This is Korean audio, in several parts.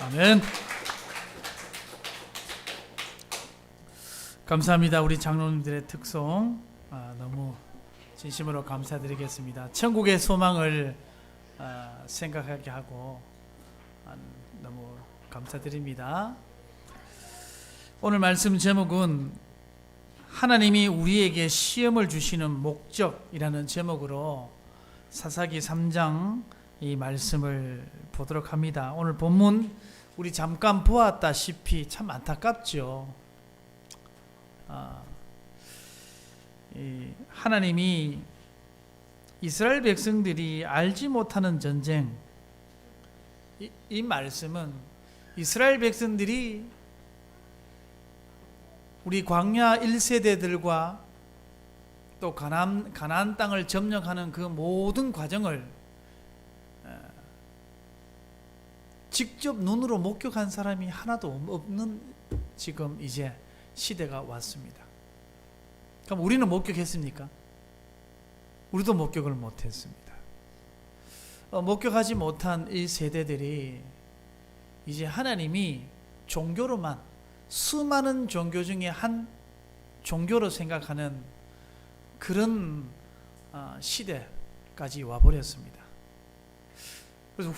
아멘. 감사합니다. 우리 장로님들의 특송 너무 진심으로 감사드리겠습니다. 천국의 소망을 생각하게 하고 너무 감사드립니다. 오늘 말씀 제목은 하나님이 우리에게 시험을 주시는 목적이라는 제목으로 사사기 3장 이 말씀을 보도록 합니다. 오늘 본문 우리 잠깐 보았다시피 참 안타깝죠. 하나님이 이스라엘 백성들이 알지 못하는 전쟁, 이 말씀은 이스라엘 백성들이 우리 광야 1세대들과 또 가나안 땅을 점령하는 그 모든 과정을 직접 눈으로 목격한 사람이 하나도 없는 지금 이제 시대가 왔습니다. 그럼 우리는 목격했습니까? 우리도 목격을 못했습니다. 목격하지 못한 이 세대들이 이제 하나님이 종교로만, 수많은 종교 중에 한 종교로 생각하는 그런 시대까지 와버렸습니다. 그래서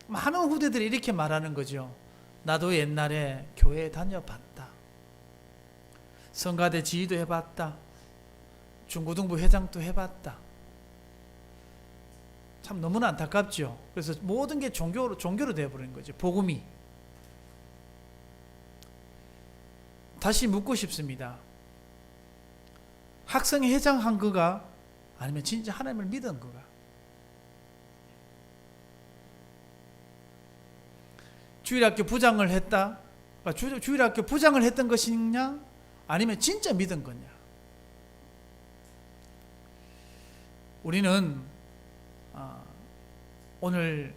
많은 후대들이 이렇게 말하는 거죠. 나도 옛날에 교회에 다녀봤다. 성가대 지휘도 해봤다. 중고등부 회장도 해봤다. 참 너무나 안타깝죠. 그래서 모든 게 종교로 되어버린 거죠. 복음이. 다시 묻고 싶습니다. 학생회 회장한 거가 아니면 진짜 하나님을 믿은 거가? 주일학교 부장을 했다? 주일학교 부장을 했던 것이냐? 아니면 진짜 믿은 거냐? 우리는 오늘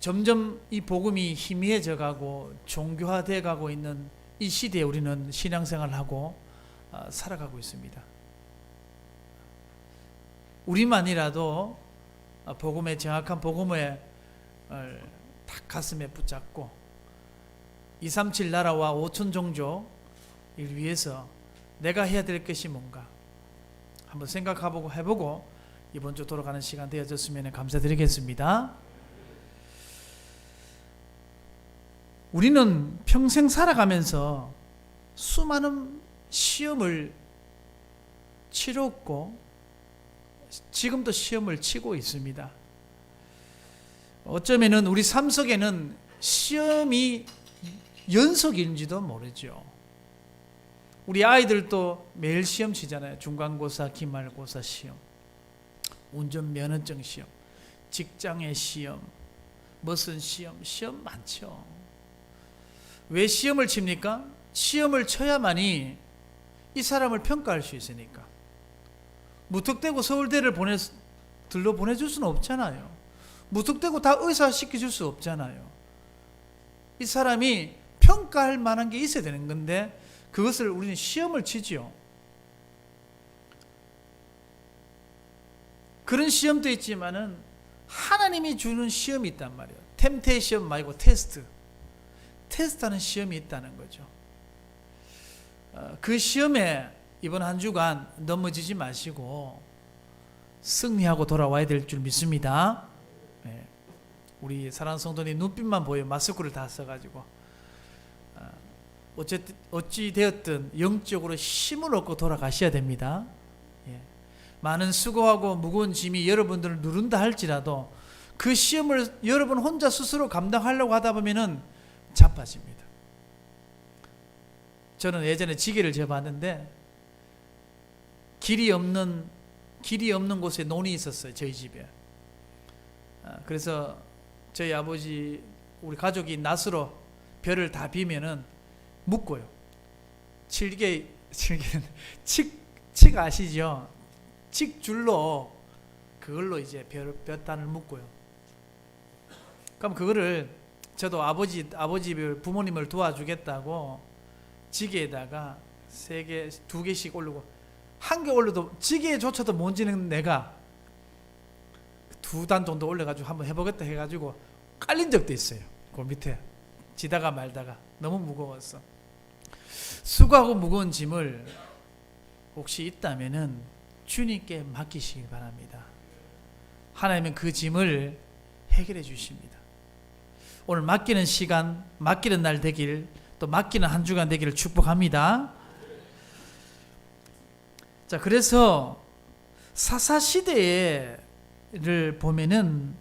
점점 이 복음이 희미해져 가고 종교화되어 가고 있는 이 시대에 우리는 신앙생활을 하고 살아가고 있습니다. 우리만이라도 복음의 정확한 복음을 딱 가슴에 붙잡고 237 나라와 5천 종족을 위해서 내가 해야 될 것이 뭔가 한번 해보고 이번 주 돌아가는 시간 되어졌으면 감사드리겠습니다. 우리는 평생 살아가면서 수많은 시험을 치렀고 지금도 시험을 치고 있습니다. 어쩌면은 우리 삶 속에는 시험이 연속인지도 모르죠. 우리 아이들도 매일 시험 치잖아요. 중간고사, 기말고사 시험, 운전면허증 시험, 직장의 시험, 무슨 시험 많죠. 왜 시험을 칩니까? 시험을 쳐야만이 이 사람을 평가할 수 있으니까. 무턱대고 서울대를 보내줄 수는 없잖아요. 무턱대고 다 의사 시켜줄 수 없잖아요. 이 사람이 평가할 만한 게 있어야 되는 건데 그것을 우리는 시험을 치지요. 그런 시험도 있지만은 하나님이 주는 시험이 있단 말이에요. 템테이션 말고 테스트하는 시험이 있다는 거죠. 그 시험에 이번 한 주간 넘어지지 마시고 승리하고 돌아와야 될 줄 믿습니다. 우리 사랑하는 성도님 눈빛만 보여 마스크를 다 써가지고 어찌 되었든 영적으로 힘을 얻고 돌아가셔야 됩니다. 많은 수고하고 무거운 짐이 여러분들을 누른다 할지라도 그 시험을 여러분 혼자 스스로 감당하려고 하다 보면은 자빠집니다. 저는 예전에 지게를 재봤는데 길이 없는 곳에 논이 있었어요. 저희 집에. 그래서 저희 아버지 우리 가족이 낫으로 벼를 다 비면은 묶어요. 칙 아시죠? 칙줄로 그걸로 이제 벼단을 묶어요. 그럼 그거를 저도 아버지 부모님을 도와주겠다고 지게에다가 3개, 2개씩 올리고 한 개 올려도 지게조차도 못 지는 내가 2단 정도 올려가지고 한번 해보겠다 해가지고 깔린 적도 있어요. 그 밑에 지다가 말다가 너무 무거웠어. 수고하고 무거운 짐을 혹시 있다면은 주님께 맡기시기 바랍니다. 하나님은 그 짐을 해결해 주십니다. 오늘 맡기는 시간, 맡기는 날 되길, 또 맡기는 한 주간 되기를 축복합니다. 자, 그래서 사사시대를 보면은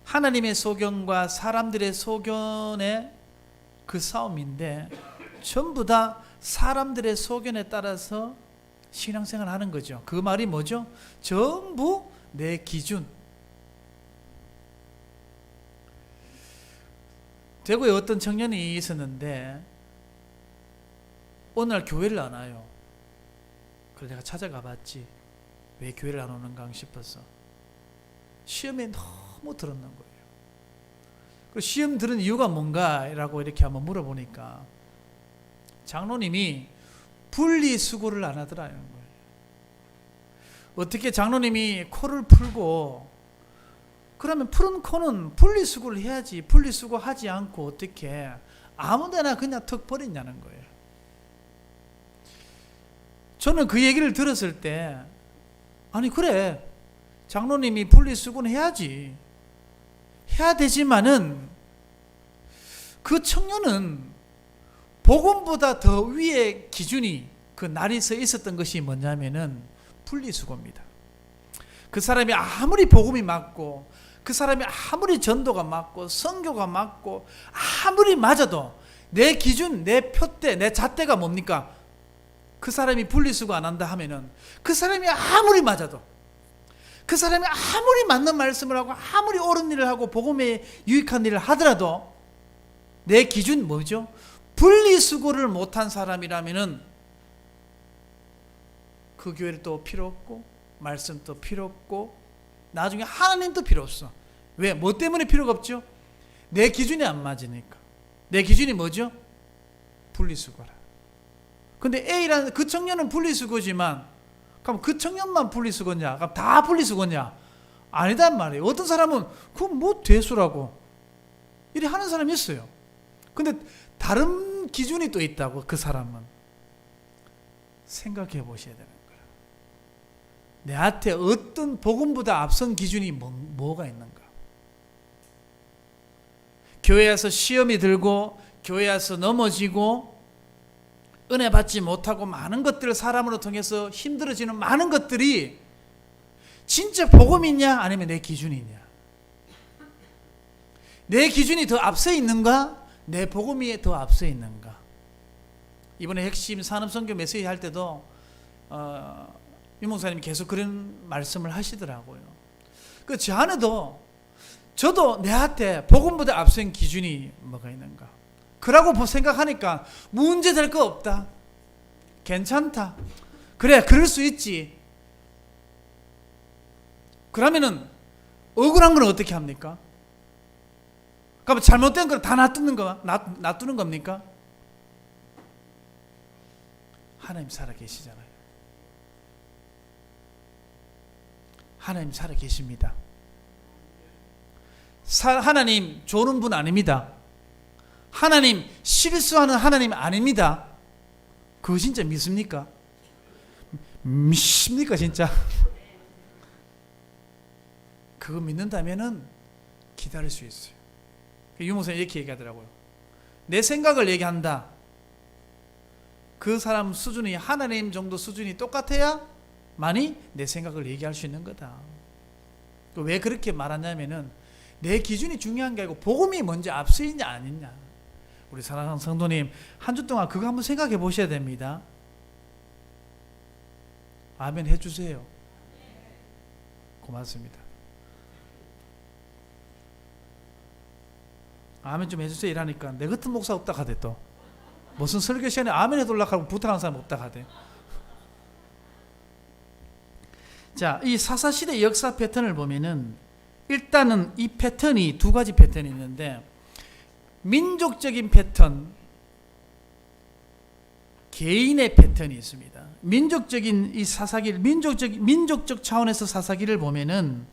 하나님의 소견과 사람들의 소견의 그 싸움인데 전부 다 사람들의 소견에 따라서 신앙생활을 하는 거죠. 그 말이 뭐죠? 전부 내 기준. 대구에 어떤 청년이 있었는데 어느 날 교회를 안 와요. 그래서 내가 찾아가 봤지. 왜 교회를 안 오는가 싶어서. 시험에 너무 들었는 거예요. 그 시험 들은 이유가 뭔가라고 이렇게 한번 물어보니까 장로님이 분리수거를 안 하더라는 거예요. 어떻게 장로님이 코를 풀고, 그러면 푸른 코는 분리수거를 해야지, 분리수거 하지 않고 어떻게 아무데나 그냥 턱 버리냐는 거예요. 저는 그 얘기를 들었을 때, 아니 그래, 장로님이 분리수거는 해야지, 해야 되지만은 그 청년은 복음보다 더 위에 기준이 그 날이 서 있었던 것이 뭐냐면은 분리수거입니다. 그 사람이 아무리 복음이 맞고, 그 사람이 아무리 전도가 맞고 선교가 맞고 아무리 맞아도 내 기준, 내 표대, 내 잣대가 뭡니까? 그 사람이 분리수거 안 한다 하면은 그 사람이 아무리 맞아도, 그 사람이 아무리 맞는 말씀을 하고 아무리 옳은 일을 하고 복음에 유익한 일을 하더라도 내 기준 뭐죠? 분리수거를 못한 사람이라면은 그 교회를 또 필요 없고 말씀도 필요 없고 나중에 하나님도 필요 없어. 왜? 뭐 때문에 필요가 없죠? 내 기준이 안 맞으니까. 내 기준이 뭐죠? 분리수거라. 근데 A라는 그 청년은 분리수거지만, 그럼 그 청년만 분리수거냐? 그럼 다 분리수거냐? 아니단 말이에요. 어떤 사람은 그건 뭐 대수라고 이렇게 하는 사람이 있어요. 근데 다른 기준이 또 있다고. 그 사람은 생각해 보셔야 되는 거예요. 내한테 어떤 복음보다 앞선 기준이 뭐가 있는가? 교회에서 시험이 들고 교회에서 넘어지고 은혜 받지 못하고 많은 것들을 사람으로 통해서 힘들어지는 많은 것들이 진짜 복음이냐 아니면 내 기준이냐? 내 기준이 더 앞서 있는가? 내 복음이 더 앞서 있는가? 이번에 핵심 산업선교 메시지 할 때도 유 목사님이 계속 그런 말씀을 하시더라고요. 저 안에도 저도 내한테 복음보다 앞선 기준이 뭐가 있는가? 그러고 생각하니까 문제될 거 없다. 괜찮다. 그래, 그럴 수 있지. 그러면은 억울한 건 어떻게 합니까? 그럼 잘못된 걸 다 놔두는 겁니까? 하나님 살아 계시잖아요. 하나님 살아 계십니다. 하나님 좋은 분 아닙니다. 하나님 실수하는 하나님 아닙니다. 그거 진짜 믿습니까? 믿습니까 진짜? 그거 믿는다면은 기다릴 수 있어요. 유 목사님 이렇게 얘기하더라고요. 내 생각을 얘기한다. 그 사람 수준이 하나님 정도 수준이 똑같아야 만이 내 생각을 얘기할 수 있는 거다. 왜 그렇게 말하냐면은 내 기준이 중요한 게 아니고 복음이 먼저 앞서 있냐 아니냐. 우리 사랑하는 성도님, 한 주 동안 그거 한번 생각해 보셔야 됩니다. 아멘 해주세요. 고맙습니다. 아멘 좀 해주세요 이라니까 내 같은 목사 없다 하대. 또 무슨 설교 시간에 아멘 해달라고 하고 부탁하는 사람 없다 하대. 자, 이 사사시대 역사 패턴을 보면은 일단은 이 패턴이 두 가지 패턴이 있는데, 민족적인 패턴, 개인의 패턴이 있습니다. 민족적인 이 사사기를 민족적 차원에서 사사기를 보면은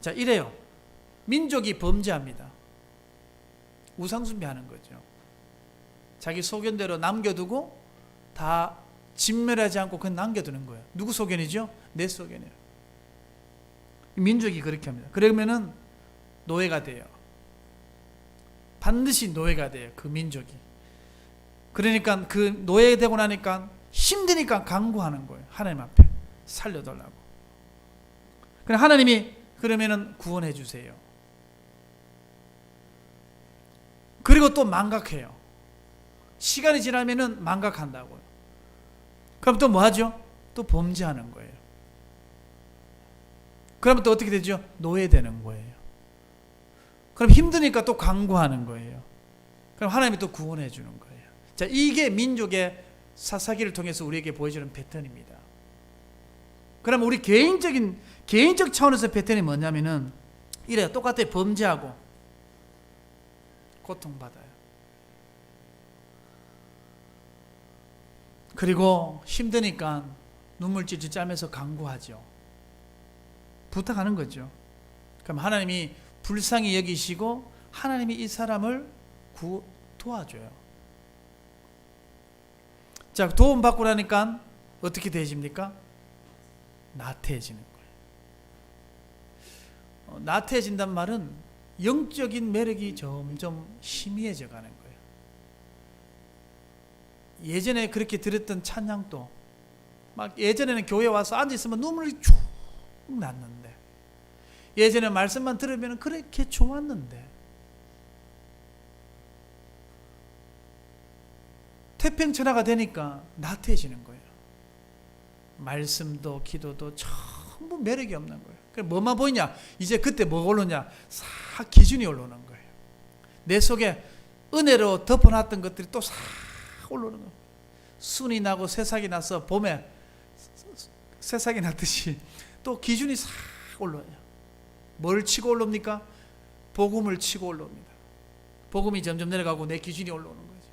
자, 이래요. 민족이 범죄합니다. 우상숭배하는 거죠. 자기 소견대로 남겨두고 다 진멸하지 않고 그냥 남겨두는 거예요. 누구 소견이죠? 내 소견이에요. 민족이 그렇게 합니다. 그러면은 노예가 돼요. 반드시 노예가 돼요. 그 민족이. 그러니까 그 노예되고 나니까 힘드니까 간구하는 거예요. 하나님 앞에 살려달라고. 그럼 하나님이 그러면은 구원해 주세요. 그리고 또 망각해요. 시간이 지나면은 망각한다고요. 그럼 또 뭐 하죠? 또 범죄하는 거예요. 그러면 또 어떻게 되죠? 노예되는 거예요. 그럼 힘드니까 또 간구하는 거예요. 그럼 하나님이 또 구원해 주는 거예요. 자, 이게 민족의 사사기를 통해서 우리에게 보여주는 패턴입니다. 그럼 우리 개인적 차원에서 패턴이 뭐냐면은 이래요. 똑같아요. 범죄하고 고통받아요. 그리고 힘드니까 눈물 찔찔 짜면서 간구하죠. 부탁하는 거죠. 그럼 하나님이 불쌍히 여기시고 하나님이 이 사람을 도와줘요. 자, 도움 받고 나니까 어떻게 되십니까? 나태해지는 거예요. 나태해진단 말은 영적인 매력이 점점 희미해져 가는 거예요. 예전에 그렇게 들었던 찬양도 막 예전에는 교회 와서 앉아 있으면 눈물이 쭉 났는데, 예전에 말씀만 들으면 그렇게 좋았는데, 태평천하가 되니까 나태해지는 거예요. 말씀도 기도도 전부 매력이 없는 거예요. 그럼 뭐만 보이냐? 이제 그때 뭐가 올라오냐? 싹 기준이 올라오는 거예요. 내 속에 은혜로 덮어놨던 것들이 또 싹 올라오는 거예요. 순이 나고 새싹이 나서 봄에 새싹이 났듯이 또 기준이 싹 올라와요. 뭘 치고 올라옵니까? 복음을 치고 올라옵니다. 복음이 점점 내려가고 내 기준이 올라오는 거죠.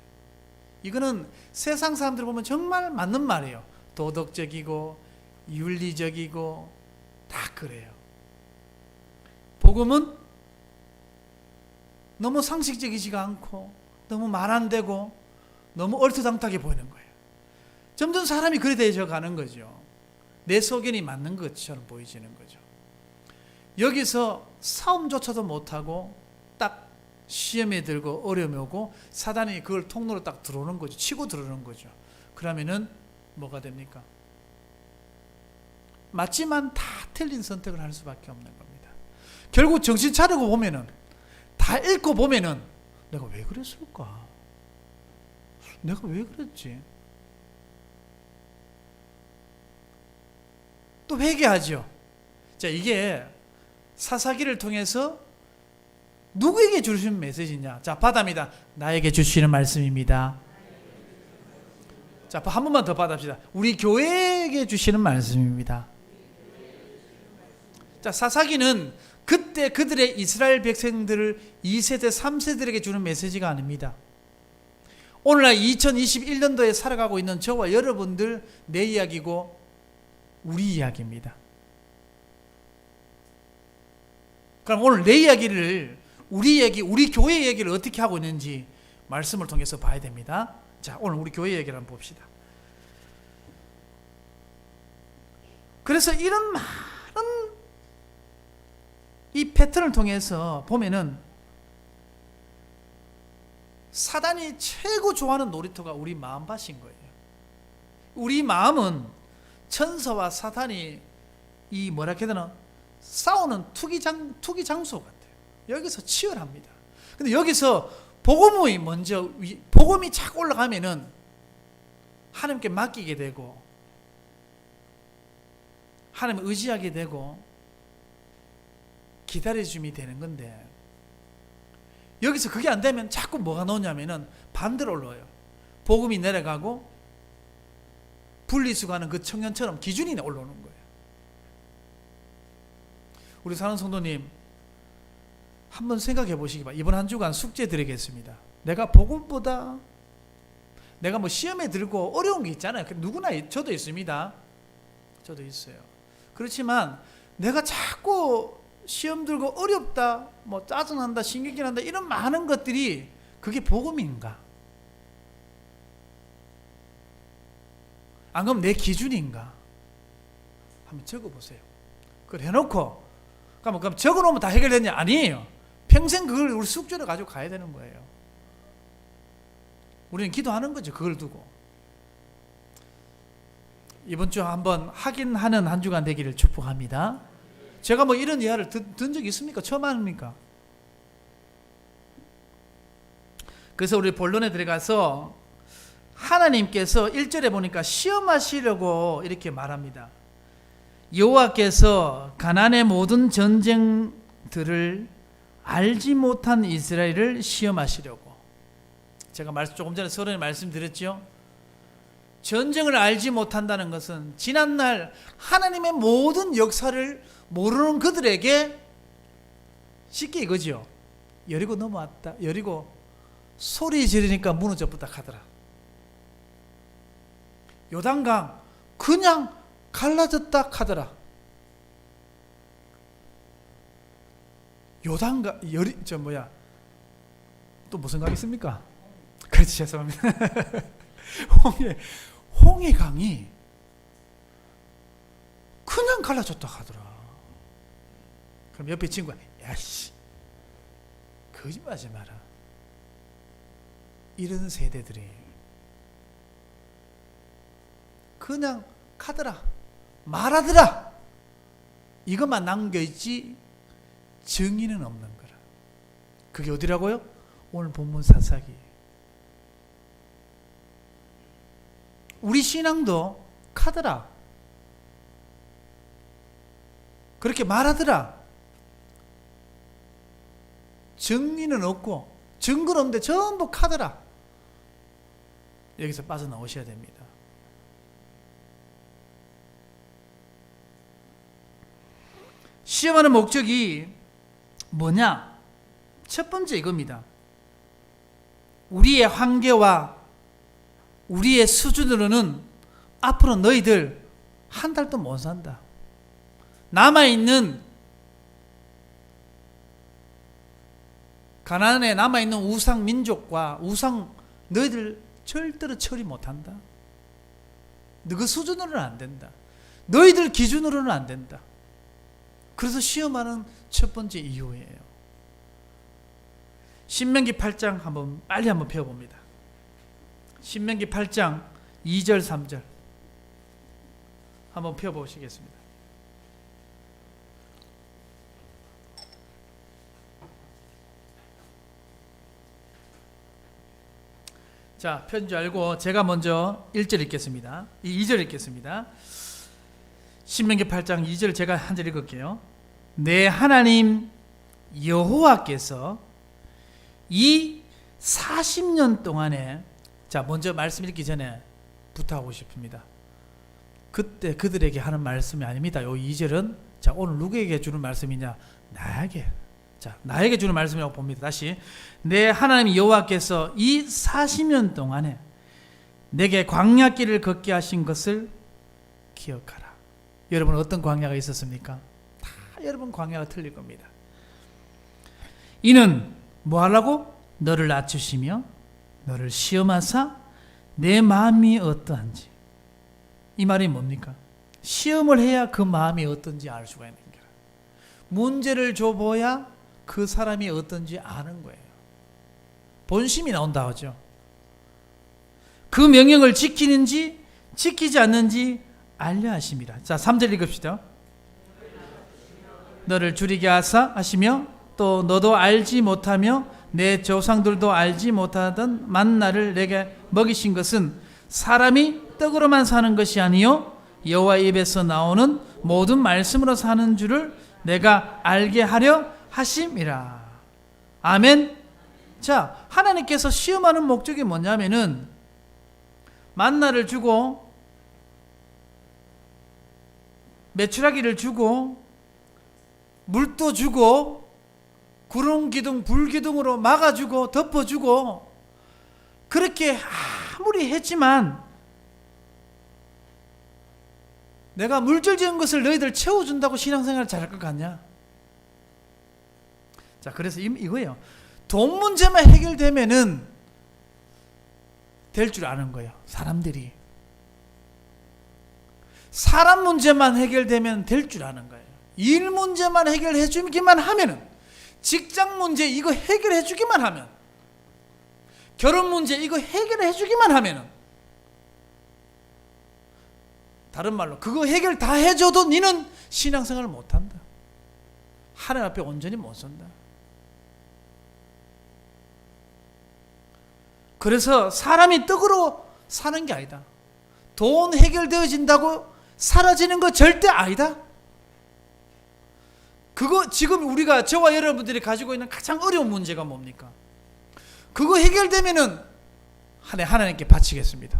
이거는 세상 사람들 보면 정말 맞는 말이에요. 도덕적이고 윤리적이고 다 그래요. 복음은 너무 상식적이지가 않고 너무 말 안 되고 너무 얼토당토하게 보이는 거예요. 점점 사람이 그래 되어 가는 거죠. 내 소견이 맞는 것처럼 보이지는 거죠. 여기서 싸움조차도 못하고 딱 시험에 들고 어려움이 오고 사단이 그걸 통로로 딱 들어오는 거죠. 치고 들어오는 거죠. 그러면은 뭐가 됩니까? 맞지만 다 틀린 선택을 할 수밖에 없는 겁니다. 결국 정신 차리고 보면은, 다 읽고 보면은 내가 왜 그랬을까? 내가 왜 그랬지? 또 회개하죠. 자, 이게 사사기를 통해서 누구에게 주시는 메시지냐? 자, 받합니다. 나에게 주시는 말씀입니다. 자, 한 번만 더 받읍시다. 우리 교회에게 주시는 말씀입니다. 자, 사사기는 그때 그들의 이스라엘 백성들을 2세대, 3세들에게 주는 메시지가 아닙니다. 오늘날 2021년도에 살아가고 있는 저와 여러분들, 내 이야기고 우리 이야기입니다. 그럼 오늘 내 이야기를, 우리 얘기, 우리 교회 얘기를 어떻게 하고 있는지 말씀을 통해서 봐야 됩니다. 자, 오늘 우리 교회 얘기를 한번 봅시다. 그래서 이런 많은 이 패턴을 통해서 보면은 사단이 최고 좋아하는 놀이터가 우리 마음밭인 거예요. 우리 마음은 천사와 사탄이 이 뭐라 해야 되나? 싸우는 투기 장소 같아요. 여기서 치열합니다. 근데 여기서 복음이 먼저, 복음이 착 올라가면은 하나님께 맡기게 되고 하나님을 의지하게 되고 기다려줌이 되는 건데, 여기서 그게 안 되면 자꾸 뭐가 나오냐면은 반대로 올라와요. 복음이 내려가고 분리수거하는 그 청년처럼 기준이 올라오는 거예요. 우리 사랑하는 성도님, 한번 생각해 보시기 바랍니다. 이번 한 주간 숙제 드리겠습니다. 내가 복음보다, 내가 뭐 시험에 들고 어려운 게 있잖아요. 누구나, 저도 있습니다. 저도 있어요. 그렇지만 내가 자꾸 시험 들고 어렵다, 뭐 짜증난다, 신경질 난다, 이런 많은 것들이 그게 복음인가? 안 그러면 내 기준인가? 한번 적어보세요. 그걸 해놓고 그럼 적어놓으면 다 해결되냐? 아니에요. 평생 그걸 우리 숙제로 가지고 가야 되는 거예요. 우리는 기도하는 거죠. 그걸 두고. 이번 주 한번 확인하는 한 주간 되기를 축복합니다. 제가 뭐 이런 이야기를 든 적이 있습니까? 처음 합니까? 그래서 우리 본론에 들어가서 하나님께서 1절에 보니까 시험하시려고 이렇게 말합니다. 여호와께서 가나안의 모든 전쟁들을 알지 못한 이스라엘을 시험하시려고. 제가 조금 전에 서론에 말씀드렸죠. 전쟁을 알지 못한다는 것은 지난날 하나님의 모든 역사를 모르는 그들에게 쉽게 이거죠. 여리고 넘어왔다. 여리고 소리 지르니까 무너져 부탁 하더라. 요단강 그냥 갈라졌다 하더라. 요단강 또 무슨 강이 있습니까? 그렇지, 죄송합니다. 홍해강이 그냥 갈라졌다 하더라. 그럼 옆에 친구가 야씨 거짓말하지 마라. 이런 세대들이 그냥 가더라, 말하더라. 이것만 남겨있지 정의는 없는 거라. 그게 어디라고요? 오늘 본문 사사기. 우리 신앙도 카더라, 그렇게 말하더라. 정의는 없고 증거는 없는데 전부 카더라. 여기서 빠져나오셔야 됩니다. 시험하는 목적이 뭐냐? 첫 번째 이겁니다. 우리의 한계와 우리의 수준으로는 앞으로 너희들 한 달도 못 산다. 남아있는 가나안에 남아있는 우상 민족과 우상 너희들 절대로 처리 못한다. 너희 수준으로는 안 된다. 너희들 기준으로는 안 된다. 그래서 시험하는 첫 번째 이유예요. 신명기 8장 빨리 한번 펴봅니다. 신명기 8장 2절 3절 한번 펴보시겠습니다. 자, 편 줄 알고 제가 먼저 1절 읽겠습니다. 2절 읽겠습니다. 신명기 8장 2절 제가 한 절 읽을게요. 내 하나님 여호와께서 이 40년 동안에, 자, 먼저 말씀 읽기 전에 부탁하고 싶습니다. 그때 그들에게 하는 말씀이 아닙니다. 요 2절은 자, 오늘 누구에게 주는 말씀이냐? 나에게. 자, 나에게 주는 말씀이라고 봅니다. 다시. 내 하나님 여호와께서 이 40년 동안에 내게 광야길을 걷게 하신 것을 기억하라. 여러분 어떤 광야가 있었습니까? 다 여러분 광야가 틀릴 겁니다. 이는 뭐 하려고? 너를 낮추시며 너를 시험하사 내 마음이 어떠한지. 이 말이 뭡니까? 시험을 해야 그 마음이 어떤지 알 수가 있는 거예요. 문제를 줘봐야 그 사람이 어떤지 아는 거예요. 본심이 나온다 하죠. 그 명령을 지키는지 지키지 않는지 알려 하심이라. 자, 3절 읽읍시다. 너를 줄이게 하시며 또 너도 알지 못하며 내 조상들도 알지 못하던 만나를 내게 먹이신 것은 사람이 떡으로만 사는 것이 아니요 여호와 입에서 나오는 모든 말씀으로 사는 줄을 내가 알게 하려 하심이라. 아멘. 자, 하나님께서 시험하는 목적이 뭐냐면은 만나를 주고 메추라기를 주고 물도 주고 구름 기둥 불 기둥으로 막아주고 덮어주고 그렇게 아무리 했지만 내가 물질 지은 것을 너희들 채워준다고 신앙생활을 잘할 것 같냐? 자, 그래서 이거예요. 돈 문제만 해결되면은 될 줄 아는 거예요. 사람들이. 사람 문제만 해결되면 될 줄 아는 거예요. 일 문제만 해결해 주기만 하면은, 직장 문제 이거 해결해 주기만 하면, 결혼 문제 이거 해결해 주기만 하면은, 다른 말로 그거 해결 다 해줘도 니는 신앙생활을 못한다. 하나님 앞에 온전히 못 선다. 그래서 사람이 떡으로 사는 게 아니다. 돈 해결되어진다고 사라지는 거 절대 아니다. 그거 지금 우리가, 저와 여러분들이 가지고 있는 가장 어려운 문제가 뭡니까? 그거 해결되면은 하나님께 바치겠습니다.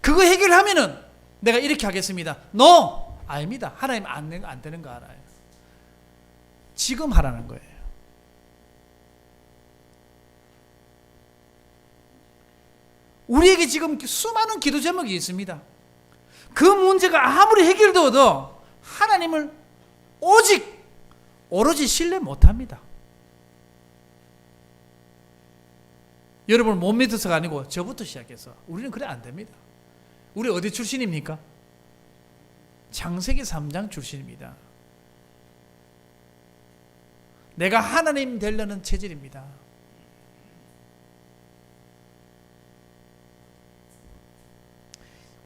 그거 해결하면은 내가 이렇게 하겠습니다. No! 아닙니다. 하나님 안 되는 거 알아요. 지금 하라는 거예요. 우리에게 지금 수많은 기도 제목이 있습니다. 그 문제가 아무리 해결되어도 하나님을 오로지 신뢰 못합니다. 여러분 못 믿어서가 아니고 저부터 시작해서 우리는 그래 안 됩니다. 우리 어디 출신입니까? 창세기 3장 출신입니다. 내가 하나님 되려는 체질입니다.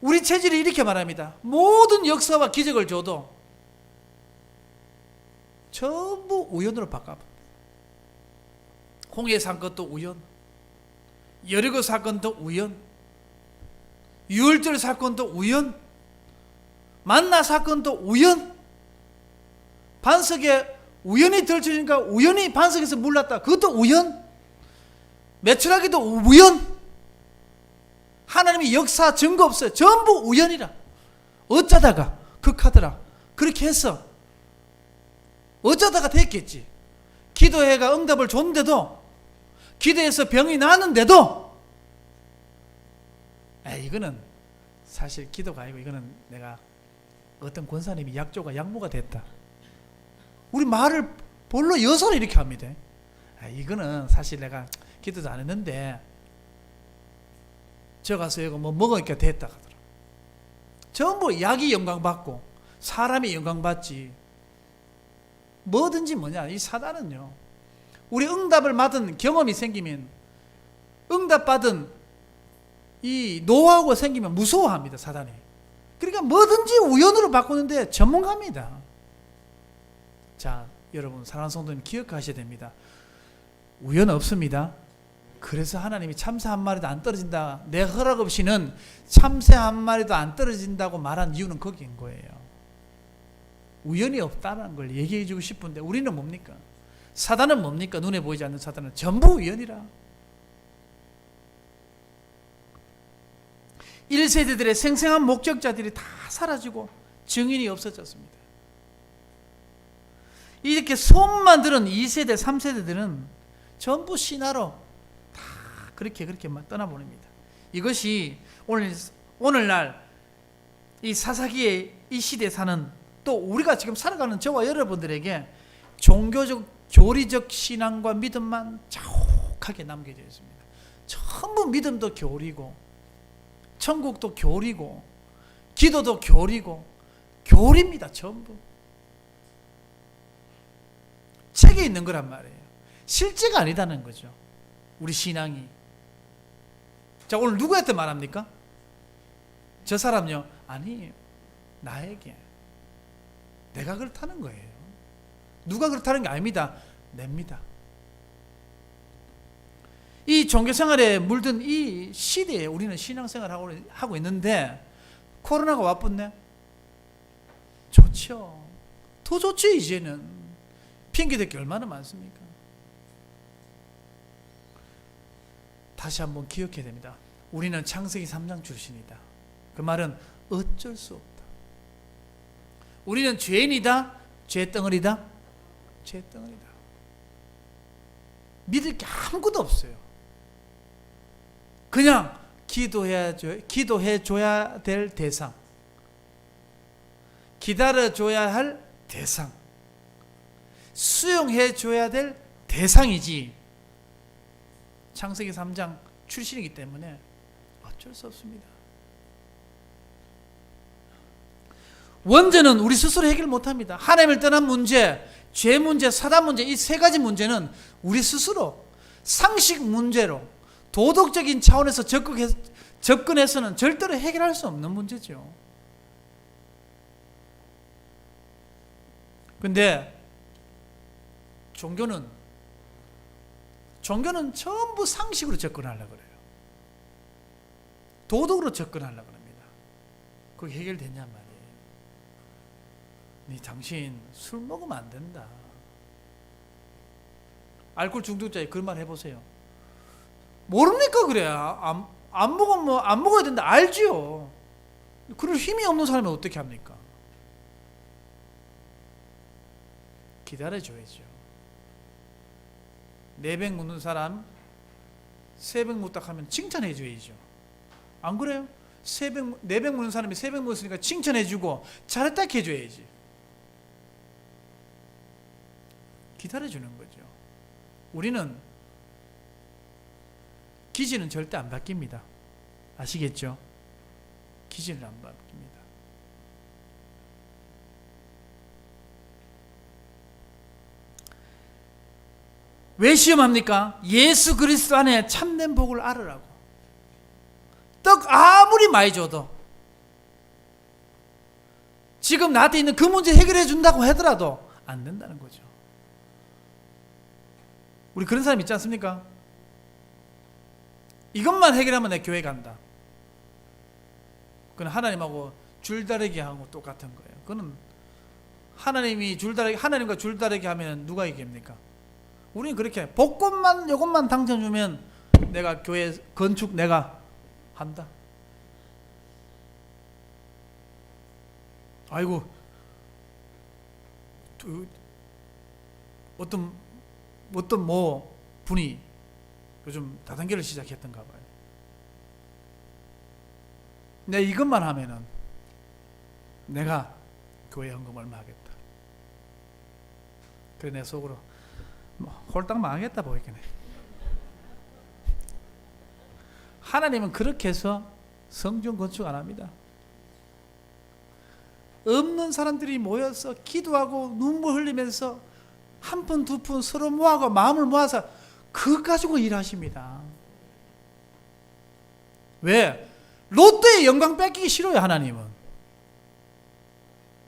우리 체질이 이렇게 말합니다. 모든 역사와 기적을 줘도 전부 우연으로 바꿔. 홍해 사건도 우연, 여리고 사건도 우연, 유월절 사건도 우연, 만나 사건도 우연, 반석에 우연히 들쳐지니까 우연히 반석에서 물났다. 그것도 우연, 매출하기도 우연. 하나님의 역사 증거 없어요. 전부 우연이라. 어쩌다가 극하더라. 그렇게 했어. 어쩌다가 됐겠지. 기도해가 응답을 줬는데도, 기도해서 병이 나는데도, 이거는 사실 기도가 아니고 이거는 내가 어떤 권사님이 약조가 양모가 됐다. 우리 말을 볼로 여서를 이렇게 합니다. 이거는 사실 내가 기도도 안 했는데 저 가서 이거 뭐 먹으니까 됐다 하더라. 전부 약이 영광받고 사람이 영광받지. 뭐든지 뭐냐, 이 사단은요, 우리 응답을 받은 경험이 생기면, 응답받은 이 노하우가 생기면 무서워합니다, 사단이. 그러니까 뭐든지 우연으로 바꾸는데 전문가입니다. 자, 여러분 사랑하는 성도님 기억하셔야 됩니다. 우연 없습니다. 그래서 하나님이 참새 한 마리도 안 떨어진다, 내 허락 없이는 참새 한 마리도 안 떨어진다고 말한 이유는 거기인 거예요. 우연이 없다는 걸 얘기해 주고 싶은데 우리는 뭡니까? 사단은 뭡니까? 눈에 보이지 않는 사단은 전부 우연이라. 1세대들의 생생한 목적자들이 다 사라지고 증인이 없어졌습니다. 이렇게 소문만 들은 2세대, 3세대들은 전부 신화로 다 그렇게 막 떠나보냅니다. 이것이 오늘날 이 사사기의 이 시대에 사는, 또 우리가 지금 살아가는 저와 여러분들에게 종교적, 교리적 신앙과 믿음만 자욱하게 남겨져 있습니다. 전부 믿음도 교리고, 천국도 교리고, 기도도 교리고, 교리입니다. 전부 책에 있는 거란 말이에요. 실제가 아니다는 거죠, 우리 신앙이. 자, 오늘 누구한테 말합니까? 저 사람요? 아니에요. 나에게. 내가 그렇다는 거예요. 누가 그렇다는 게 아닙니다. 냅니다. 이 종교생활에 물든 이 시대에 우리는 신앙생활을 하고 있는데 코로나가 와뿐네? 좋죠. 더 좋죠. 이제는 핑계댈 게 얼마나 많습니까? 다시 한번 기억해야 됩니다. 우리는 창세기 3장 출신이다. 그 말은 어쩔 수 없다. 우리는 죄인이다? 죄덩어리다? 죄덩어리다. 믿을 게 아무것도 없어요. 그냥 기도해 줘야 될 대상, 기다려 줘야 할 대상, 수용해 줘야 될 대상이지 창세기 3장 출신이기 때문에 어쩔 수 없습니다. 원죄는 우리 스스로 해결 못합니다. 하나님을 떠난 문제, 죄 문제, 사단 문제, 이 세 가지 문제는 우리 스스로 상식 문제로 도덕적인 차원에서 접근해서는 절대로 해결할 수 없는 문제죠. 근데 종교는 전부 상식으로 접근하려고 그래요. 도덕으로 접근하려고 합니다. 그게 해결되냔 말이에요. 당신 술 먹으면 안 된다. 알코올 중독자에 그런 말 해보세요. 모릅니까? 그래. 안 먹으면 안 먹어야 된다. 알지요. 그럴 힘이 없는 사람이 어떻게 합니까? 기다려줘야죠. 내백 묻는 사람 세백 묻다 하면 칭찬해 줘야죠. 안 그래요? 내백 묻는 사람이 세백 묻었으니까 칭찬해 주고 잘했다 해줘야지. 기다려 주는 거죠. 우리는 기질은 절대 안 바뀝니다. 아시겠죠? 기질은 안 바뀝니다. 왜 시험합니까? 예수 그리스도 안에 참된 복을 알으라고. 떡 아무리 많이 줘도 지금 나한테 있는 그 문제 해결해 준다고 하더라도 안 된다는 거죠. 우리 그런 사람 있지 않습니까? 이것만 해결하면 내 교회 간다. 그건 하나님하고 줄다리기 하고 똑같은 거예요. 그건 하나님과 줄다리기 하면 누가 이깁니까? 우리는 그렇게 복권만 이것만 당첨주면 내가 교회 건축 내가 한다. 아이고 어떤 분이 요즘 다단계를 시작했던가 봐요. 내가 이것만 하면은 내가 교회 헌금 얼마 하겠다. 그래 내 속으로 홀딱 망하겠다 보이겠네. 하나님은 그렇게 해서 성전 건축 안 합니다. 없는 사람들이 모여서 기도하고 눈물 흘리면서 한 푼 두 푼 서로 모아서 마음을 모아서 그거 가지고 일하십니다. 왜? 로또의 영광 뺏기기 싫어요. 하나님은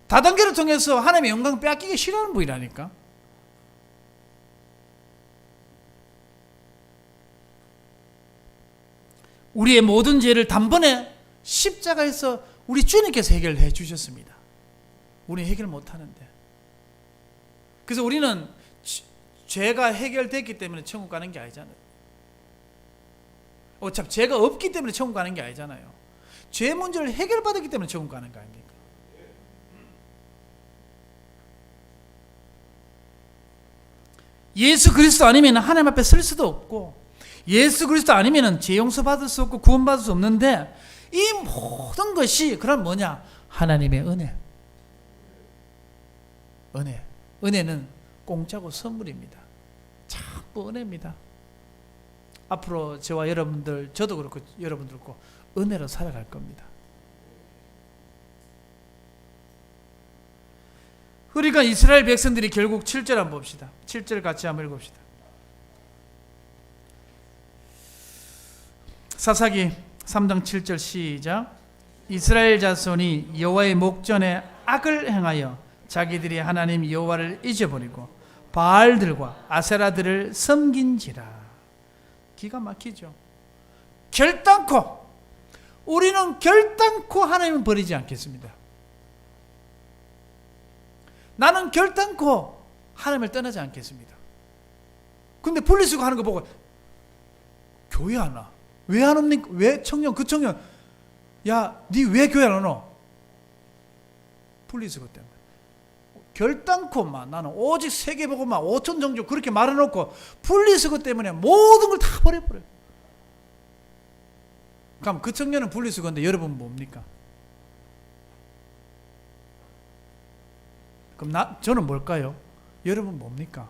다단계를 통해서 하나님의 영광 뺏기기 싫어하는 분이라니까. 우리의 모든 죄를 단번에 십자가에서 우리 주님께서 해결해 주셨습니다. 우리는 해결 못하는데. 그래서 우리는 죄가 해결됐기 때문에 천국 가는 게 아니잖아요. 어차피 죄가 없기 때문에 천국 가는 게 아니잖아요. 죄 문제를 해결받았기 때문에 천국 가는 거 아닙니까? 예수 그리스도 아니면 하나님 앞에 설 수도 없고, 예수 그리스도 아니면 죄 용서 받을 수 없고 구원받을 수 없는데, 이 모든 것이 그럼 뭐냐? 하나님의 은혜. 은혜는 공짜고 선물입니다. 자꾸 은혜입니다. 앞으로 저와 여러분들, 저도 그렇고 여러분들 그렇고 은혜로 살아갈 겁니다. 그러니까 이스라엘 백성들이 결국 7절 한번 봅시다. 7절 같이 한번 읽읍시다. 사사기 3장 7절 시작. 이스라엘 자손이 여호와의 목전에 악을 행하여 자기들이 하나님 여호와를 잊어버리고 바알들과 아세라들을 섬긴지라. 기가 막히죠. 우리는 결단코 하나님을 버리지 않겠습니다. 나는 결단코 하나님을 떠나지 않겠습니다. 근데 분리수거 하는 거 보고 교회 안 와. 왜 안 옵니까? 왜 청년, 그 청년, 야, 니 왜 교회 안 오노? 분리수거 때문에. 결단코 나는 오직 세계복음만 5천 정도 그렇게 말해놓고 분리수거 때문에 모든 걸 다 버려버려요. 그럼 그 청년은 분리수거인데 여러분 뭡니까? 그럼 저는 뭘까요? 여러분 뭡니까?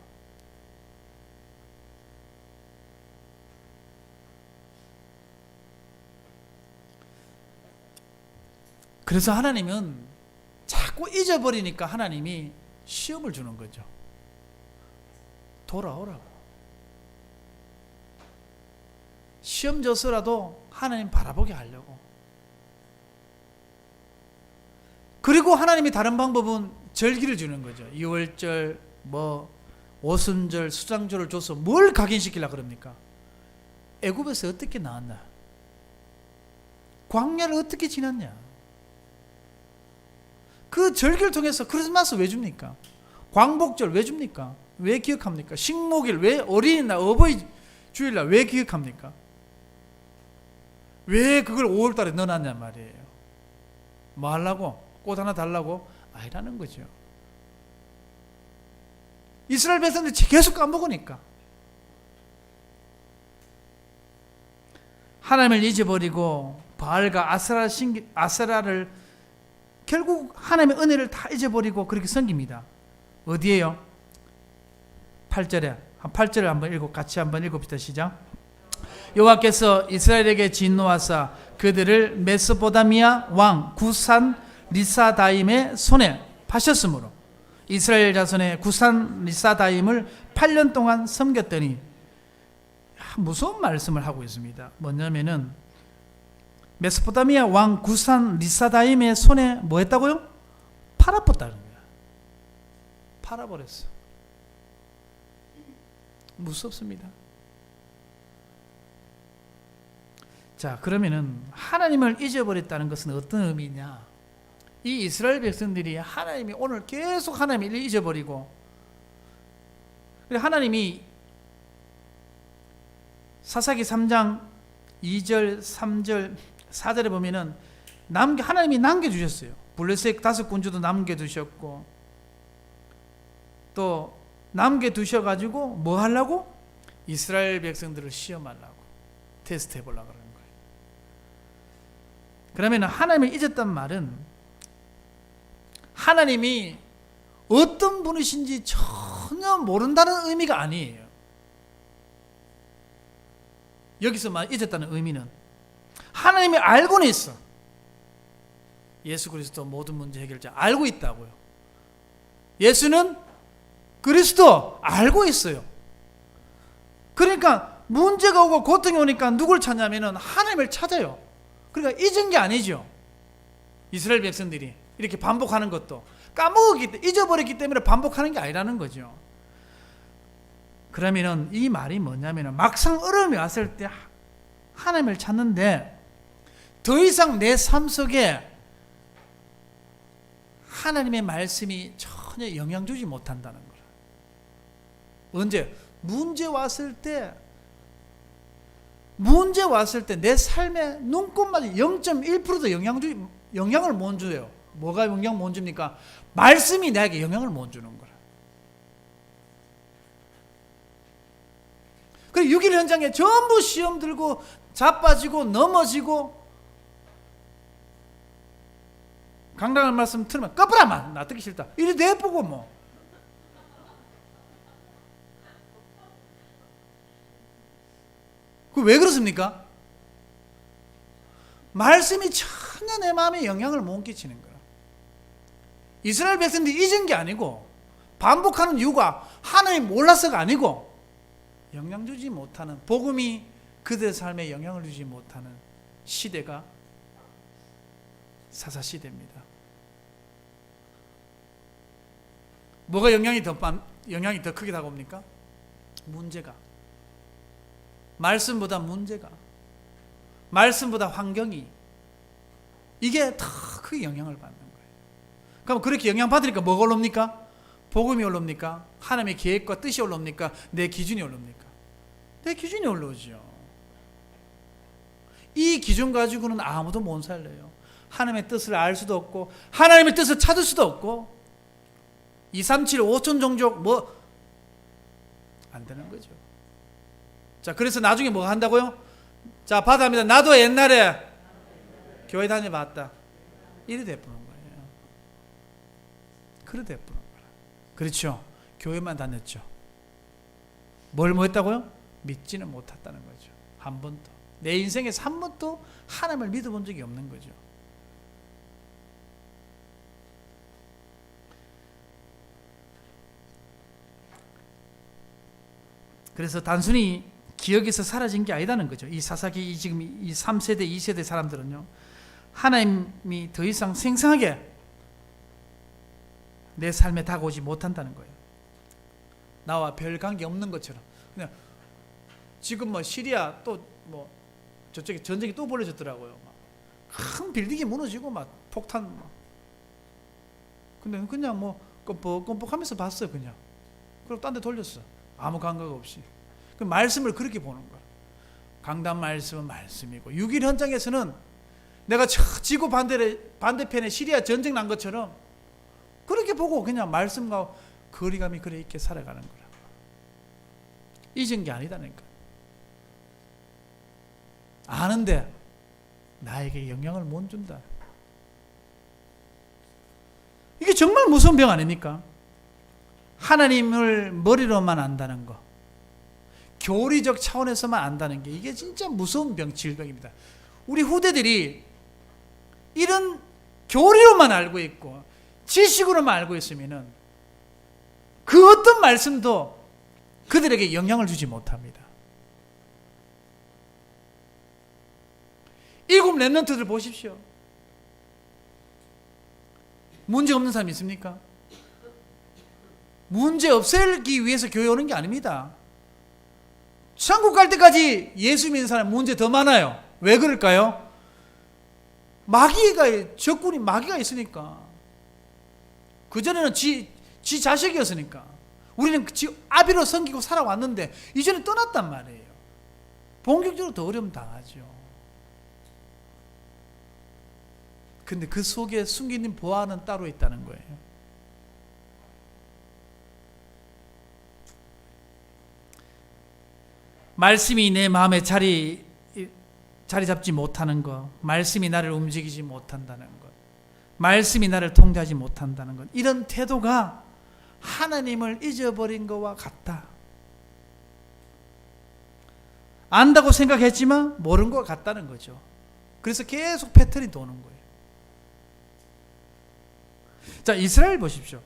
그래서 하나님은 자꾸 잊어버리니까 하나님이 시험을 주는 거죠. 돌아오라고. 시험 줘서라도 하나님 바라보게 하려고. 그리고 하나님이 다른 방법은 절기를 주는 거죠. 유월절, 오순절, 수장절을 줘서 뭘 각인시키려고 그럽니까? 애굽에서 어떻게 나왔나? 광야를 어떻게 지났냐? 그 절기를 통해서 크리스마스 왜 줍니까? 광복절 왜 줍니까? 왜 기억합니까? 식목일 왜 어린이날, 어버이 주일날 왜 기억합니까? 왜 그걸 5월달에 넣어놨냔 말이에요. 뭐 하려고? 꽃 하나 달라고? 아니라는 거죠. 이스라엘 백성들이 계속 까먹으니까. 하나님을 잊어버리고 바알과 아세라를 결국 하나님의 은혜를 다 잊어버리고 그렇게 섬깁니다. 어디에요? 8절에 8절을 한번 같이 한번 읽읍시다. 시작. 여호와께서 이스라엘에게 진노하사 그들을 메소포타미아 왕 구산 리사다임의 손에 파셨으므로 이스라엘 자손의 구산 리사다임을 8년 동안 섬겼더니, 무서운 말씀을 하고 있습니다. 뭐냐면은 메소포타미아 왕 구산 리사다임의 손에 뭐 했다고요? 팔아버렸다는 거야. 팔아버렸어. 무섭습니다. 자, 그러면은 하나님을 잊어버렸다는 것은 어떤 의미냐? 이 이스라엘 백성들이 하나님이 오늘 계속 하나님을 잊어버리고, 하나님이 사사기 3장 2절, 3절, 4절에 보면은 하나님이 남겨주셨어요. 블레셋 5군주도 남겨두셨고, 또 남겨두셔가지고 뭐 하려고? 이스라엘 백성들을 시험하려고, 테스트 해보려고 그러는 거예요. 그러면 하나님을 잊었단 말은 하나님이 어떤 분이신지 전혀 모른다는 의미가 아니에요. 여기서만 잊었다는 의미는 하나님이 알고는 있어. 예수 그리스도 모든 문제 해결자 알고 있다고요. 예수는 그리스도 알고 있어요. 그러니까 문제가 오고 고통이 오니까 누굴 찾냐면은 하나님을 찾아요. 그러니까 잊은 게 아니죠. 이스라엘 백성들이 이렇게 반복하는 것도 잊어버렸기 때문에 반복하는 게 아니라는 거죠. 그러면은 이 말이 뭐냐면은 막상 어려움이 왔을 때 하나님을 찾는데 더 이상 내 삶 속에 하나님의 말씀이 전혀 영향 주지 못한다는 거라. 언제? 문제 왔을 때 내 삶의 눈꽃마저 0.1%도 영향을 못 줘요. 뭐가 영향 못 줍니까? 말씀이 나에게 영향을 못 주는 거라. 그리고 6일 현장에 전부 시험 들고 자빠지고 넘어지고, 강단할 말씀 들으면 꺼버라만 나 듣기 싫다 이리 내보고 뭐. 그 왜 그렇습니까? 말씀이 전혀 내 마음에 영향을 못 끼치는 거야. 이스라엘 백성들이 잊은 게 아니고 반복하는 이유가 하나님 몰라서가 아니고 영향 주지 못하는, 복음이 그들의 삶에 영향을 주지 못하는 시대가 사사시대입니다. 뭐가 영향이 더 크게 다가옵니까? 문제가. 말씀보다 문제가, 말씀보다 환경이, 이게 더 크게 영향을 받는 거예요. 그럼 그렇게 영향받으니까 뭐가 올라옵니까? 복음이 올라옵니까? 하나님의 계획과 뜻이 올라옵니까? 내 기준이 올라옵니까? 내 기준이 올라오죠. 이 기준 가지고는 아무도 못 살려요. 하나님의 뜻을 알 수도 없고 하나님의 뜻을 찾을 수도 없고 237 5천 종족 안 되는 거죠. 자, 그래서 나중에 뭐 한다고요? 자, 받아합니다. 나도 옛날에 교회 다녀봤다. 이래 돼버는 거예요. 그래 돼버는 거라. 그렇죠. 교회만 다녔죠. 뭘 했다고요? 믿지는 못했다는 거죠. 한 번도. 내 인생에서 한 번도 하나님을 믿어본 적이 없는 거죠. 그래서 단순히 기억에서 사라진 게 아니다는 거죠. 이 사사기 지금 이 3세대, 2세대 사람들은요, 하나님이 더 이상 생생하게 내 삶에 다가오지 못한다는 거예요. 나와 별 관계 없는 것처럼. 그냥 지금 뭐 시리아 또 뭐 저쪽에 전쟁이 또 벌어졌더라고요. 큰 빌딩이 무너지고 막 폭탄 막. 근데 그냥 뭐 껌뻑껌뻑하면서 봤어요. 그냥. 그리고 딴 데 돌렸어. 아무 감각 없이. 그 말씀을 그렇게 보는 거야. 강단 말씀은 말씀이고, 6.1 현장에서는 내가 지구 반대편에 시리아 전쟁 난 것처럼 그렇게 보고 그냥 말씀과 거리감이 그래 있게 살아가는 거야. 잊은 게 아니다는 거야. 아는데 나에게 영향을 못 준다. 이게 정말 무서운 병 아닙니까? 하나님을 머리로만 안다는 거, 교리적 차원에서만 안다는 게, 이게 진짜 무서운 질병입니다. 우리 후대들이 이런 교리로만 알고 있고 지식으로만 알고 있으면은 그 어떤 말씀도 그들에게 영향을 주지 못합니다. 일곱 랩런트들 보십시오. 문제 없는 사람 있습니까? 문제 없애기 위해서 교회 오는 게 아닙니다. 천국 갈 때까지 예수 믿는 사람 문제 더 많아요. 왜 그럴까요? 적군이 마귀가 있으니까. 그전에는 지 자식이었으니까. 우리는 아비로 섬기고 살아왔는데 이제는 떠났단 말이에요. 본격적으로 더 어려움 당하죠. 근데 그 속에 숨겨진 보안은 따로 있다는 거예요. 말씀이 내 마음에 자리 잡지 못하는 것, 말씀이 나를 움직이지 못한다는 것, 말씀이 나를 통제하지 못한다는 것, 이런 태도가 하나님을 잊어버린 것과 같다. 안다고 생각했지만 모른 것 같다는 거죠. 그래서 계속 패턴이 도는 거예요. 자, 이스라엘 보십시오.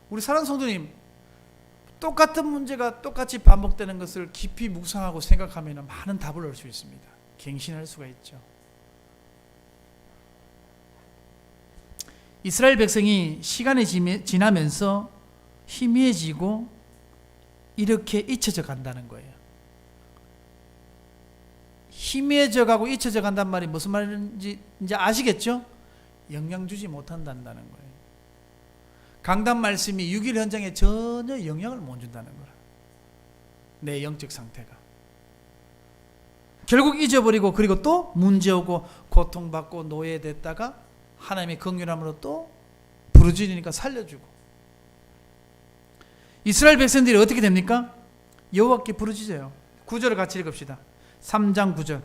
우리 사랑하는 성도님, 똑같은 문제가 똑같이 반복되는 것을 깊이 묵상하고 생각하면 많은 답을 얻을 수 있습니다. 갱신할 수가 있죠. 이스라엘 백성이 시간이 지나면서 희미해지고 이렇게 잊혀져 간다는 거예요. 희미해져 가고 잊혀져 간단 말이 무슨 말인지 이제 아시겠죠? 영향 주지 못한다는 거예요. 강단 말씀이 6.1 현장에 전혀 영향을 못 준다는 거야. 내 영적 상태가. 결국 잊어버리고, 그리고 또 문제오고 고통받고 노예됐다가 하나님의 긍휼함으로 또 부르짖으니까 살려주고. 이스라엘 백성들이 어떻게 됩니까? 여호와께 부르짖어요. 9절을 같이 읽읍시다. 3장 9절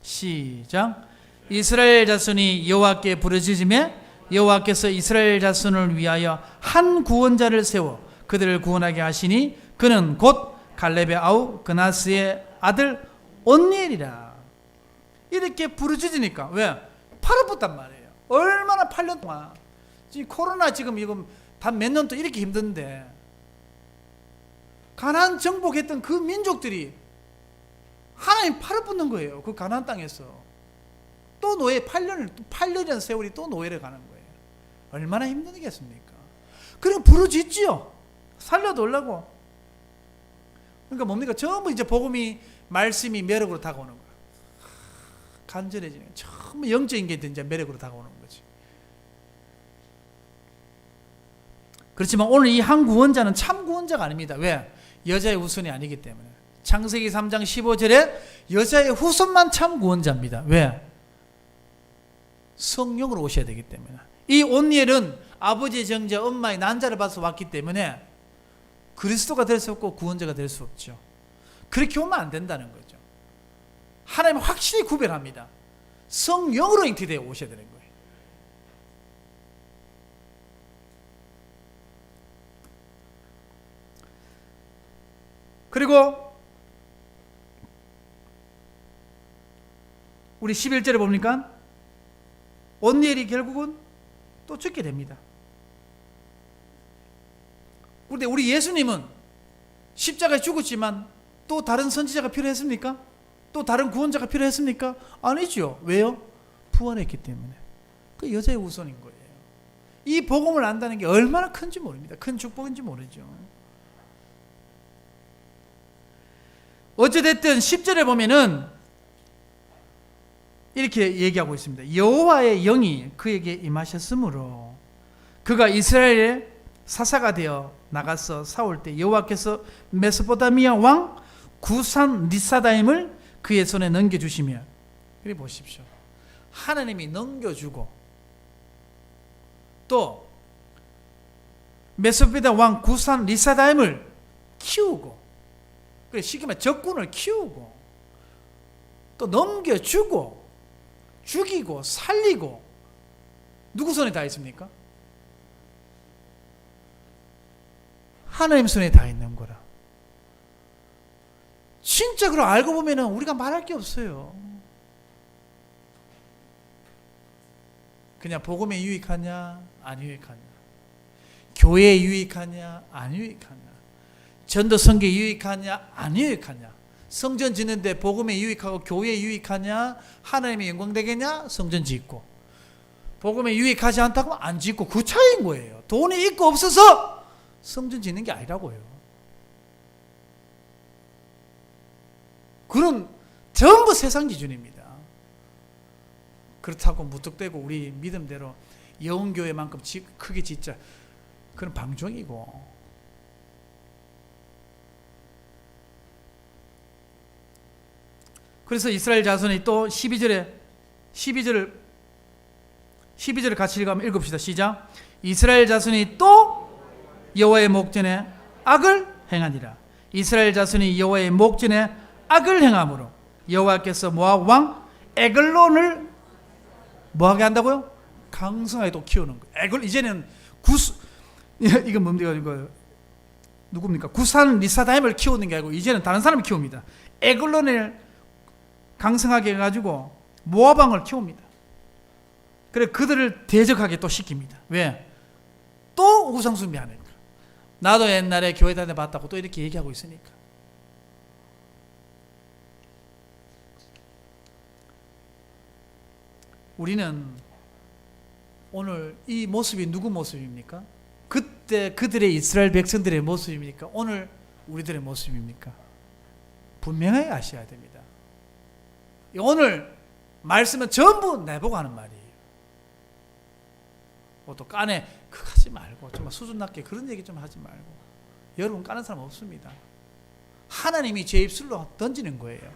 시작. 이스라엘 자손이 여호와께 부르짖으며 여호와께서 이스라엘 자손을 위하여 한 구원자를 세워 그들을 구원하게 하시니 그는 곧 갈렙의 아우 그나스의 아들 온니엘이라. 이렇게 부르짖으니까, 왜? 팔아붙단 말이에요. 얼마나 8년 동안 지금 코로나 지금 단 몇 년 또 이렇게 힘든데 가나안 정복했던 그 민족들이 하나님 팔아붙는 거예요. 그 가나안 땅에서 또 노예 8년이라는 세월이 또 노예를 가는 거예요. 얼마나 힘들겠습니까? 그럼 부르짖지요. 살려달라고. 그러니까 뭡니까? 전부 이제 복음이, 말씀이 매력으로 다가오는 거야. 간절해지는, 전부 영적인 게 이제 매력으로 다가오는 거지. 그렇지만 오늘 이 한 구원자는 참 구원자가 아닙니다. 왜? 여자의 후손이 아니기 때문에. 창세기 3장 15절에 여자의 후손만 참 구원자입니다. 왜? 성령으로 오셔야 되기 때문에. 이 온니엘은 아버지의 정자, 엄마의 난자를 받아서 왔기 때문에 그리스도가 될 수 없고 구원자가 될 수 없죠. 그렇게 오면 안 된다는 거죠. 하나님은 확실히 구별합니다. 성령으로 잉태되어 오셔야 되는 거예요. 그리고 우리 11절에 봅니까? 온니엘이 결국은 또 죽게 됩니다. 그런데 우리 예수님은 십자가에 죽었지만 또 다른 선지자가 필요했습니까? 또 다른 구원자가 필요했습니까? 아니죠. 왜요? 부활했기 때문에. 그 여자의 우선인 거예요. 이 복음을 안다는 게 얼마나 큰지 모릅니다. 큰 축복인지 모르죠. 어찌됐든 10절에 보면은 이렇게 얘기하고 있습니다. 여호와의 영이 그에게 임하셨으므로 그가 이스라엘의 사사가 되어 나가서 싸울 때 여호와께서 메소포타미아 왕 구산 리사다임을 그의 손에 넘겨주시며, 그래 보십시오. 하나님이 넘겨주고 또 메소포타미아 왕 구산 리사다임을 키우고, 그래 쉽게 말해 적군을 키우고 또 넘겨주고 죽이고 살리고, 누구 손에 다 있습니까? 하나님 손에 다 있는 거라. 진짜 그걸 알고 보면 우리가 말할 게 없어요. 그냥 복음에 유익하냐 안 유익하냐, 교회에 유익하냐 안 유익하냐, 전도 선교에 유익하냐 안 유익하냐, 성전 짓는데 복음에 유익하고 교회에 유익하냐, 하나님의 영광 되겠냐, 성전 짓고. 복음에 유익하지 않다고 안 짓고, 그 차이인 거예요. 돈이 있고 없어서 성전 짓는 게 아니라고요. 그런 전부 세상 기준입니다. 그렇다고 무턱대고 우리 믿음대로 영혼교회만큼 크게 짓자, 그런 방종이고. 그래서 이스라엘 자손이 또 12절을 같이 읽읍시다. 시작. 이스라엘 자손이 또 여호와의 목전에 악을 행하니라. 이스라엘 자손이 여호와의 목전에 악을 행함으로 여호와께서 모압 왕 에글론을 뭐하게 한다고요? 강성하게 또 키우는 거예요. 이제는 이건 뭡니까? 이거 누굽니까? 구산 리사다임을 키우는 게 아니고 이제는 다른 사람을 키웁니다. 에글론을 강성하게 해가지고 모압 왕을 키웁니다. 그래 그들을 대적하게 또 시킵니다. 왜? 또 우상 숭배하니까. 나도 옛날에 교회 다녀봤다고 또 이렇게 얘기하고 있으니까. 우리는 오늘 이 모습이 누구 모습입니까? 그때 그들의 이스라엘 백성들의 모습입니까? 오늘 우리들의 모습입니까? 분명하게 아셔야 됩니다. 오늘 말씀은 전부 내보고 하는 말이에요. 또 까네 그거 하지 말고 좀 수준 낮게 그런 얘기 좀 하지 말고. 여러분 까는 사람 없습니다. 하나님이 제 입술로 던지는 거예요.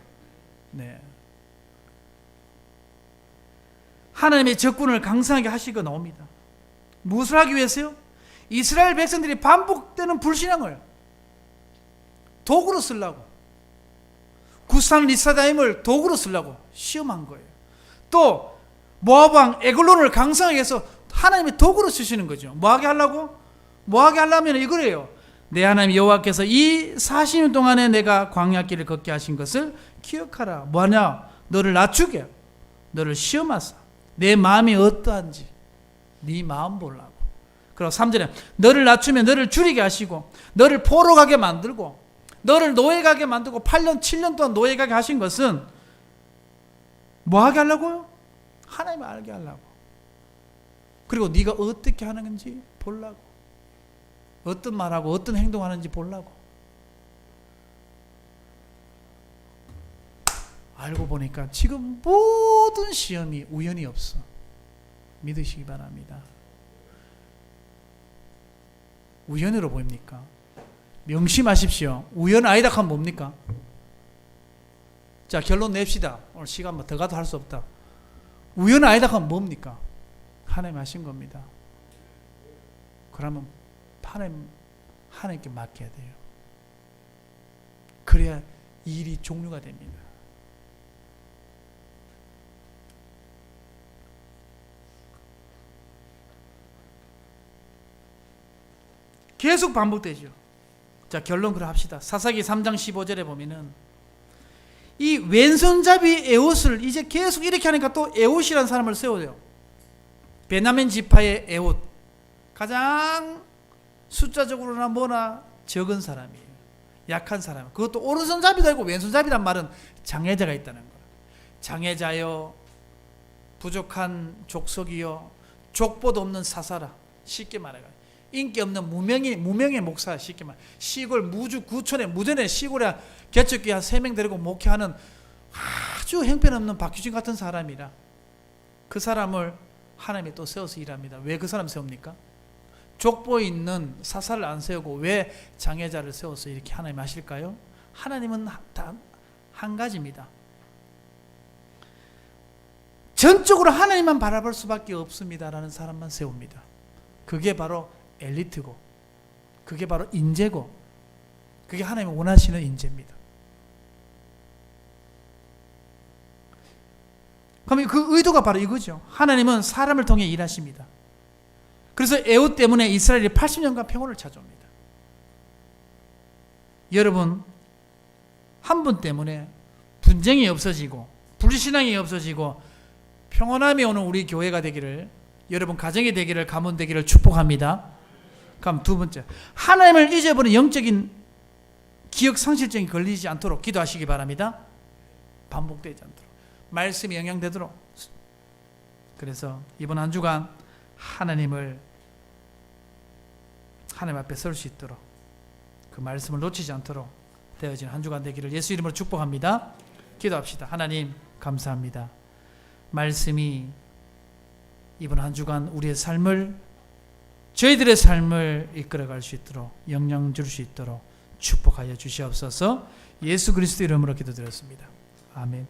네. 하나님의 적군을 강성하게 하시고 나옵니다. 무엇을 하기 위해서요? 이스라엘 백성들이 반복되는 불신앙을 도구로 쓰려고, 구산 리사다임을 도구로 쓰려고 시험한 거예요. 또 모압 왕 에글론을 강성하게 해서 하나님의 도구로 쓰시는 거죠. 뭐하게 하려고? 뭐하게 하려면 이거래요. 내 하나님 여호와께서 이 40년 동안에 내가 광야길을 걷게 하신 것을 기억하라. 뭐하냐? 너를 낮추게, 너를 시험하사 내 마음이 어떠한지 네 마음 보려고. 그리고 3절에 너를 낮추면 너를 줄이게 하시고 너를 포로 가게 만들고 너를 노예 가게 만들고 8년 7년 동안 노예 가게 하신 것은 뭐 하게 하려고요? 하나님을 알게 하려고. 그리고 네가 어떻게 하는 건지 보려고, 어떤 말하고 어떤 행동하는지 보려고. 알고 보니까 지금 모든 시험이 우연이 없어. 믿으시기 바랍니다. 우연으로 보입니까? 명심하십시오. 우연 아니다 하면 뭡니까? 자, 결론 냅시다. 오늘 시간 뭐 더 가도 할 수 없다. 우연 아니다 하면 뭡니까? 하나님 하신 겁니다. 그러면 하나님께 맡겨야 돼요. 그래야 일이 종료가 됩니다. 계속 반복되죠. 자, 결론 그럼 합시다. 사사기 3장 15절에 보면은 이 왼손잡이 에옷을 이제 계속 이렇게 하니까 또 에옷이라는 사람을 세워요. 베냐민 지파의 에옷. 가장 숫자적으로나 뭐나 적은 사람이에요. 약한 사람. 그것도 오른손잡이도 있고 왼손잡이란 말은 장애자가 있다는 거예요. 장애자여, 부족한 족속이여, 족보도 없는 사사라. 쉽게 말해요. 인기 없는 무명의 목사. 쉽게 말해. 시골 무주 구촌에 무전에 시골에 개척교회 한 3명 데리고 목회하는 아주 형편없는 박규진 같은 사람이라 그 사람을 하나님이 또 세워서 일합니다. 왜 그 사람 세웁니까? 족보 있는 사사를 안 세우고 왜 장애자를 세워서 이렇게 하나님 하실까요? 하나님은 다 한 가지입니다. 전적으로 하나님만 바라볼 수밖에 없습니다라는 사람만 세웁니다. 그게 바로 엘리트고, 그게 바로 인재고, 그게 하나님이 원하시는 인재입니다. 그럼 그 의도가 바로 이거죠. 하나님은 사람을 통해 일하십니다. 그래서 에훗 때문에 이스라엘이 80년간 평온을 찾아옵니다. 여러분, 한 분 때문에 분쟁이 없어지고 불신앙이 없어지고 평온함이 오는 우리 교회가 되기를, 여러분 가정이 되기를, 가문 되기를 축복합니다. 그럼 두 번째, 하나님을 잊어버린 영적인 기억 상실증이 걸리지 않도록 기도하시기 바랍니다. 반복되지 않도록, 말씀이 영향되도록. 그래서 이번 한 주간 하나님 앞에 설 수 있도록, 그 말씀을 놓치지 않도록 되어진 한 주간 되기를 예수 이름으로 축복합니다. 기도합시다. 하나님 감사합니다. 말씀이 이번 한 주간 우리의 삶을, 저희들의 삶을 이끌어갈 수 있도록, 영향 줄 수 있도록 축복하여 주시옵소서. 예수 그리스도 이름으로 기도드렸습니다. 아멘.